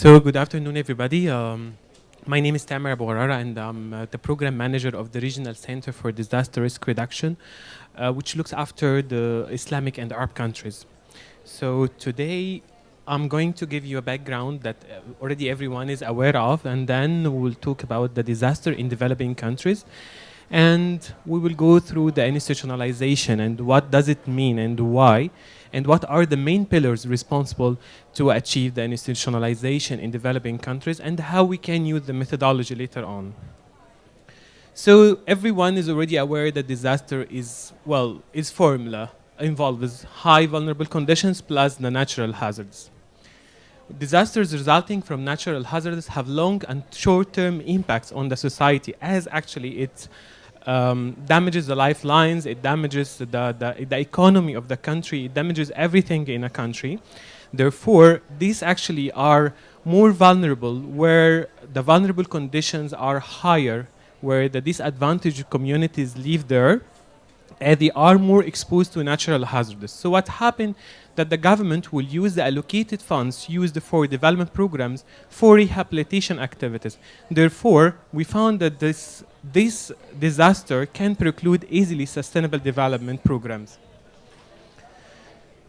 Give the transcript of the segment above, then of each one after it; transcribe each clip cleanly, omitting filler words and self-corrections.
So good afternoon, everybody. My name is Tamer Abu Gharara, and I'm the program manager of the Regional Center for Disaster Risk Reduction, which looks after the Islamic and Arab countries. So today, I'm going to give you a background that already everyone is aware of, and then we'll talk about the disaster in developing countries. And we will go through the institutionalization and what does it mean and why, and what are the main pillars responsible to achieve the institutionalization in developing countries, and how we can use the methodology later on. So everyone is already aware that disaster is formula, involves high vulnerable conditions plus the natural hazards. Disasters resulting from natural hazards have long and short-term impacts on the society, as actually it damages the lifelines, it damages the economy of the country, it damages everything in a country. Therefore, these actually are more vulnerable where the vulnerable conditions are higher, where the disadvantaged communities live there, and they are more exposed to natural hazards. So what happened that the government will use the allocated funds used for development programs for rehabilitation activities. Therefore, we found that this disaster can preclude easily sustainable development programs.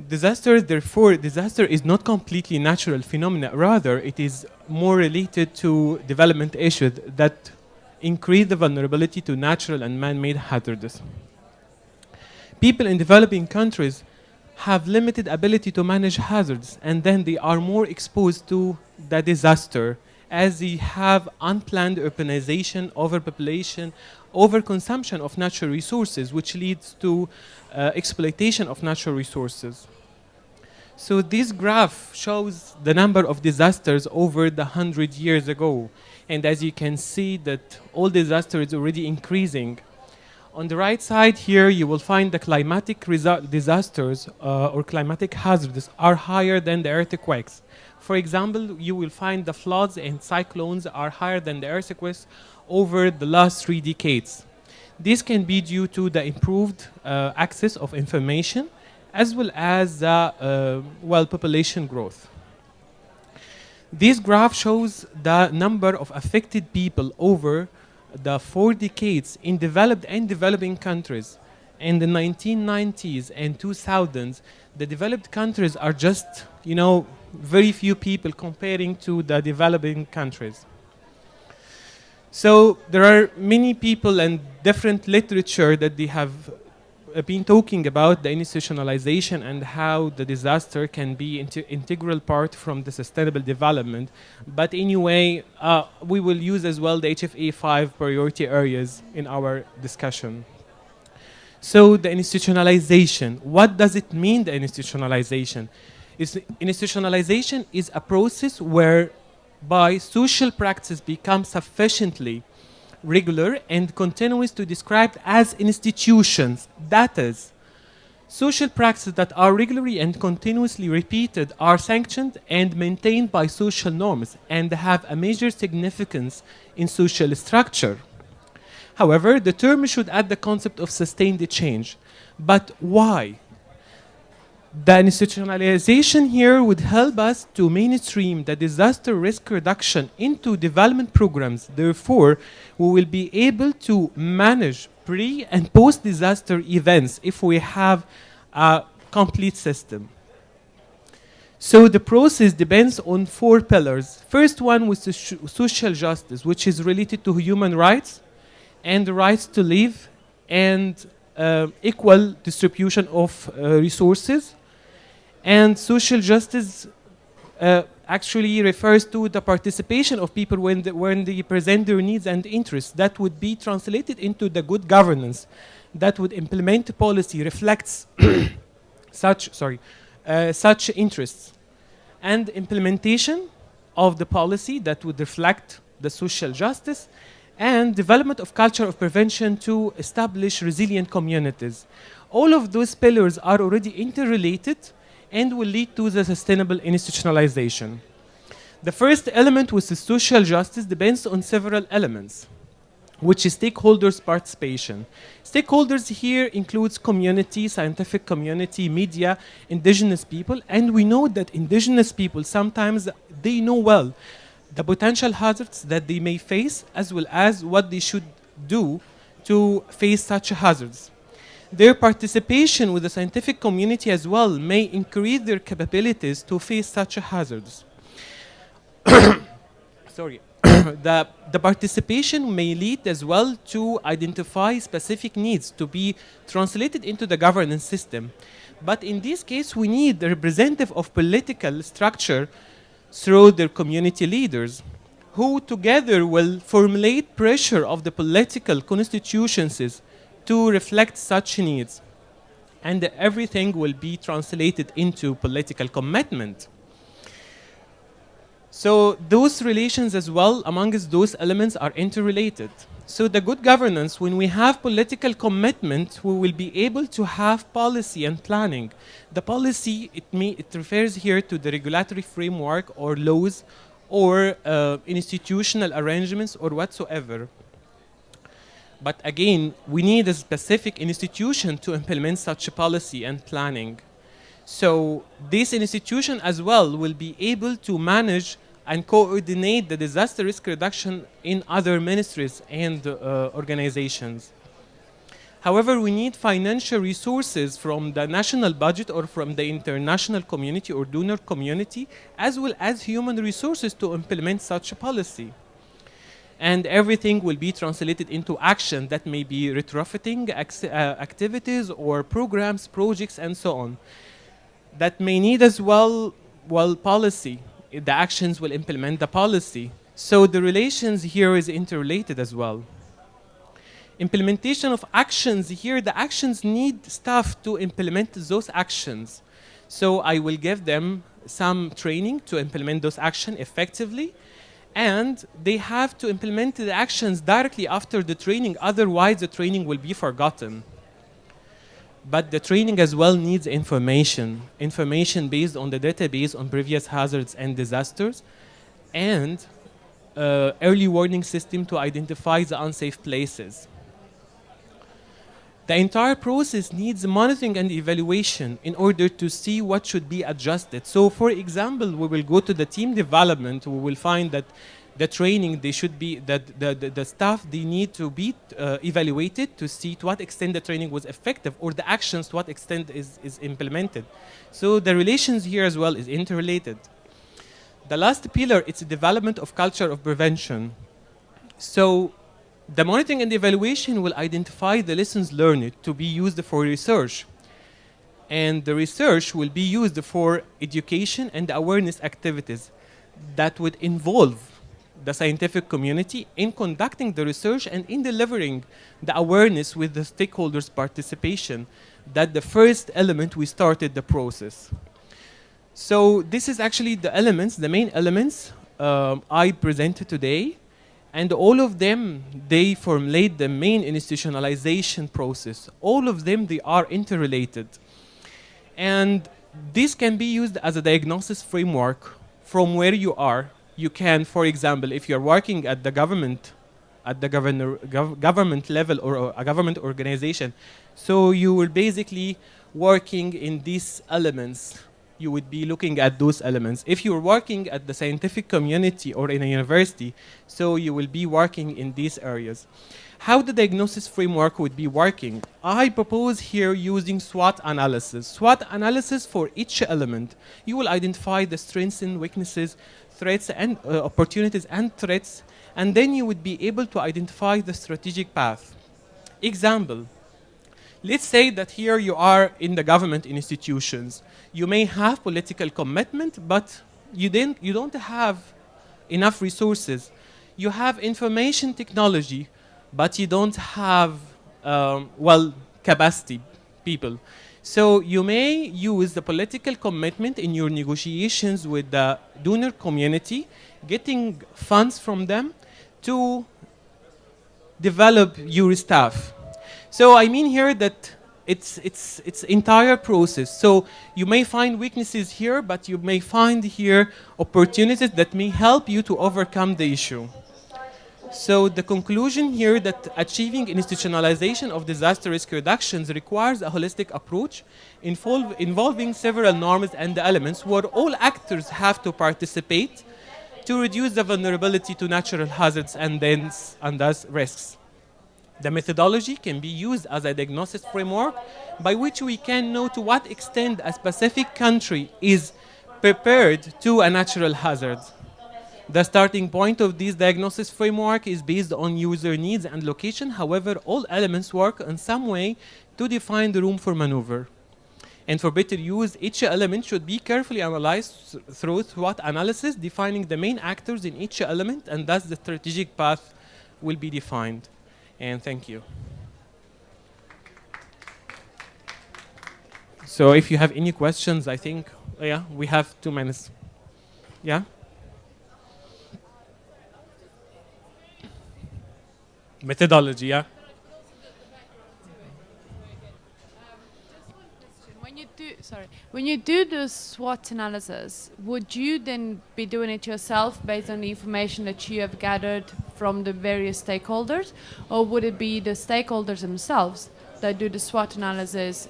Disaster is not completely natural phenomena. Rather, it is more related to development issues that increase the vulnerability to natural and man-made hazards. People in developing countries have limited ability to manage hazards, and then they are more exposed to the disaster as they have unplanned urbanization, overpopulation, overconsumption of natural resources, which leads to exploitation of natural resources. So this graph shows the number of disasters over the 100 years ago. And as you can see that all disasters is already increasing. On the right side here, you will find the climatic disasters or climatic hazards are higher than the earthquakes. For example, you will find the floods and cyclones are higher than the earthquakes over the last 3 decades. This can be due to the improved access of information as well as population growth. This graph shows the number of affected people over the 4 decades in developed and developing countries. In the 1990s and 2000s, the developed countries are just, very few people comparing to the developing countries. So there are many people and different literature that they have been talking about the institutionalization and how the disaster can be integral part from the sustainable development. But anyway, we will use as well the HFA 5 priority areas in our discussion. So the institutionalization, what does it mean, the institutionalization? Institutionalization is a process whereby social practice becomes sufficiently regular and continuous to described as institutions. That is, social practices that are regularly and continuously repeated are sanctioned and maintained by social norms and have a major significance in social structure. However, the term should add the concept of sustained change. But why? The institutionalization here would help us to mainstream the disaster risk reduction into development programs. Therefore, we will be able to manage pre- and post-disaster events if we have a complete system. So the process depends on 4 pillars. First one was social justice, which is related to human rights and the rights to live and equal distribution of resources. And social justice actually refers to the participation of people when they present their needs and interests. That would be translated into the good governance that would implement policy reflects such interests, and implementation of the policy that would reflect the social justice, and development of culture of prevention to establish resilient communities. All of those pillars are already interrelated and will lead to the sustainable institutionalization. The first element with the social justice depends on several elements. which is stakeholders participation. Stakeholders here includes community, scientific community, media, indigenous people, and we know that indigenous people sometimes they know well the potential hazards that they may face as well as what they should do to face such hazards. Their participation with the scientific community as well may increase their capabilities to face such hazards. Sorry. The participation may lead as well to identify specific needs to be translated into the governance system. But in this case, we need the representative of political structure through their community leaders, who together will formulate pressure of the political constituencies to reflect such needs. And everything will be translated into political commitment. So those relations as well, amongst those elements, are interrelated. So the good governance, when we have political commitment, we will be able to have policy and planning. The policy, it refers here to the regulatory framework or laws or institutional arrangements or whatsoever. But again, we need a specific institution to implement such a policy and planning. So this institution as well will be able to manage and coordinate the disaster risk reduction in other ministries and organizations. However, we need financial resources from the national budget or from the international community or donor community, as well as human resources to implement such a policy. And everything will be translated into action that may be retrofitting activities or programs, projects, and so on. That may need as well policy. The actions will implement the policy. So the relations here is interrelated as well. Implementation of actions here, the actions need staff to implement those actions. So I will give them some training to implement those actions effectively, and they have to implement the actions directly after the training, otherwise the training will be forgotten. But the training as well needs information based on the database on previous hazards and disasters, and early warning system to identify the unsafe places. The entire process needs monitoring and evaluation in order to see what should be adjusted. So for example, we will go to the team development, we will find that the training, they should be, that the staff, they need to be evaluated to see to what extent the training was effective, or the actions to what extent is implemented. So the relations here as well is interrelated. The last pillar, it's the development of culture of prevention. So the monitoring and evaluation will identify the lessons learned to be used for research. And the research will be used for education and awareness activities that would involve the scientific community in conducting the research and in delivering the awareness with the stakeholders' participation. That the first element we started the process. So this is actually the elements, the main elements I presented today. And all of them, they formulate the main institutionalization process. All of them, they are interrelated. And this can be used as a diagnosis framework from where you are. You can, for example, if you're working at the government level or a government organization, so you will basically working in these elements. You would be looking at those elements. If you're working at the scientific community or in a university, so you will be working in these areas. How the diagnosis framework would be working? I propose here using SWOT analysis. SWOT analysis for each element. You will identify the strengths and weaknesses, threats and opportunities and threats, and then you would be able to identify the strategic path. Example. Let's say that here you are in the government institutions. You may have political commitment, but you don't have enough resources. You have information technology, but you don't have, capacity people. So you may use the political commitment in your negotiations with the donor community, getting funds from them to develop your staff. So I mean here that it's entire process. So you may find weaknesses here, but you may find here opportunities that may help you to overcome the issue. So the conclusion here that achieving institutionalization of disaster risk reductions requires a holistic approach involving several norms and elements where all actors have to participate to reduce the vulnerability to natural hazards and thus risks. The methodology can be used as a diagnosis framework by which we can know to what extent a specific country is prepared to a natural hazard. The starting point of this diagnosis framework is based on user needs and location. However, all elements work in some way to define the room for maneuver. And for better use, each element should be carefully analyzed through SWOT analysis, defining the main actors in each element, and thus the strategic path will be defined. And thank you. So if you have any questions, I think, yeah, we have 2 minutes. Yeah? Methodology, yeah. When you do the SWOT analysis, would you then be doing it yourself based on the information that you have gathered from the various stakeholders, or would it be the stakeholders themselves that do the SWOT analysis,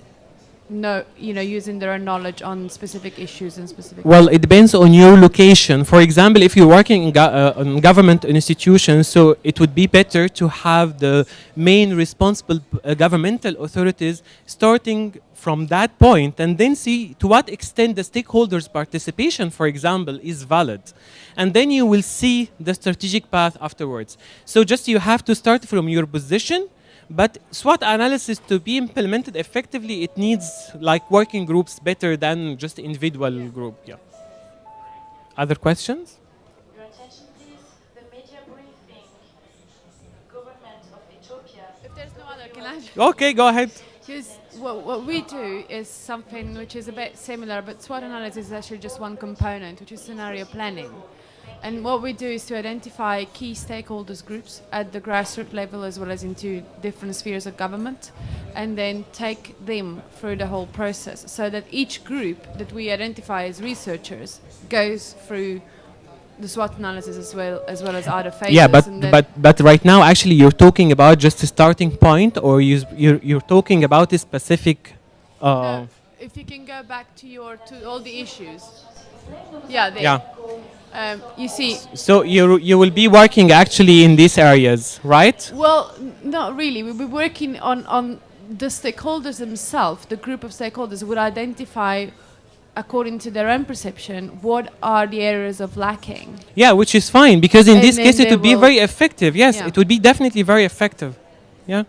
using their own knowledge on specific issues and specific? Well, it depends on your location. For example, if you're working in on government institutions, so it would be better to have the main responsible governmental authorities starting from that point and then see to what extent the stakeholders' participation, for example, is valid. And then you will see the strategic path afterwards. So just you have to start from your position. But SWOT analysis to be implemented effectively, it needs like working groups better than just individual group. Yeah. Other questions? Your attention, please. The media briefing. Government of Ethiopia. If there's no other, can I? Okay, go ahead. Because what we do is something which is a bit similar, but SWOT analysis is actually just one component, which is scenario planning. And what we do is to identify key stakeholders groups at the grassroots level as well as into different spheres of government, and then take them through the whole process so that each group that we identify as researchers goes through the SWOT analysis as well as other phases. Yeah, but right now actually you're talking about just a starting point, or you're talking about a specific. No, if you can go back to all the issues. Yeah. Yeah. You see. So you will be working actually in these areas, right? Well, not really. We'll be working on the stakeholders themselves. The group of stakeholders would identify, according to their own perception, what are the areas of lacking. Yeah, which is fine, because in this case it would be very effective. Yes, yeah. It would be definitely very effective. Yeah.